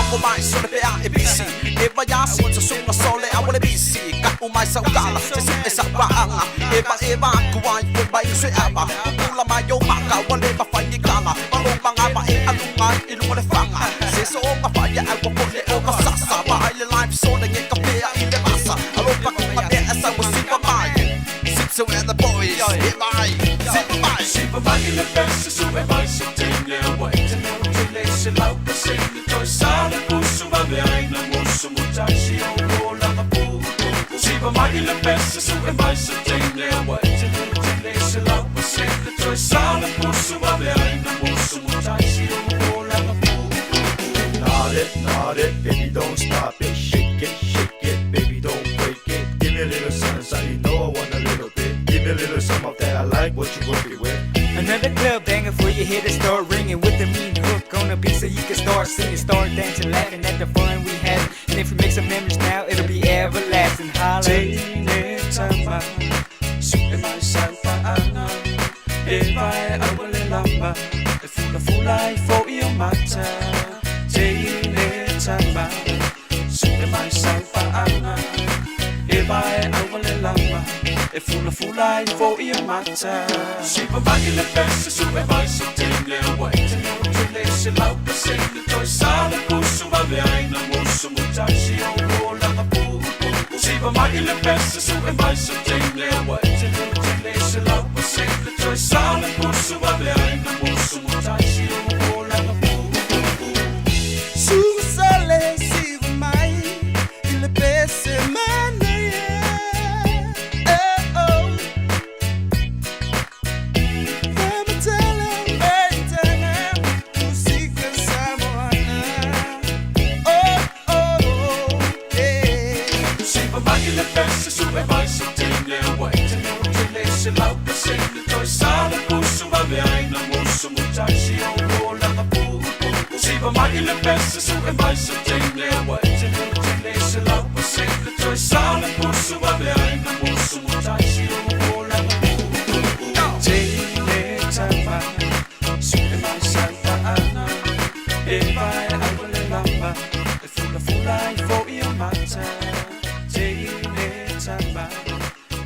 ko mai so le pea e bisi e ba ya si so so na sole a wole bisi ka o mai sa kala se se sa ba anga e ba ku ai ko ba so aba kula mai yo ma ka wole ba fa ni kala ba lo ba nga ba e alu mai e lu le fanga se so ba fa ya al ko le o ba sa sa ba ile life so na get ka pea i le masa alo pa ko ma be asa wo Siva Mai Zipso and the boys Siva Mai Siva Mai le best so e vai so tinga wait to know to listen out the sing the toy sala pusu va bene musu mutashi o la ma pu Siva Mai le best so e vai so tinga wait to know to listen out the sing the toy sala pusu va bene musu mutashi o la ma pu Nod it, baby, don't stop it. Shake it, baby, don't break it. Give me a little sunshine, you know I want a little bit. Give me a little some of that, I like what you working with. Another club banger for you here to start ringing with the mean hook on the beat so you can start singing, start dancing, laughing at the fun we had. And if we make some memories now, it'll be everlasting. Holla. Sulle mai salta ana e vai a quelle lamba e fulla e fuori io matta Jane tamba sulle mai salta ana e vai a quelle lamba e fulla e fuori io matta Siva Mai le best su e vai so tingle wait to know to listen out the sing the toy sala pusu va bene musu mutashi o la ma pu Siva Mai le best su e vai so tingle wait to know to listen out the sing the toy sala pusu va bene musu mutashi o la ma pu Su sale Siva Mai il pesse mania oh Fammi tele musica samoana oh yeah Siva Mai le best su e vai so tingle wait to know to listen out the sing the toy sala pusu va bene musu mutashi o la ma pu Siva Mai le best su e vai so tingle wait to know to listen out the sing the toy sala pusu va bene musu mutashi o la ma pu Jane tamba sulle mai salta ana e vai a quelle lamba e fulla e fuori io matta Jane tamba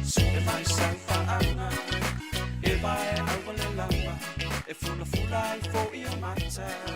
sulle mai salta ana e vai a quelle lamba e fulla e fuori io matta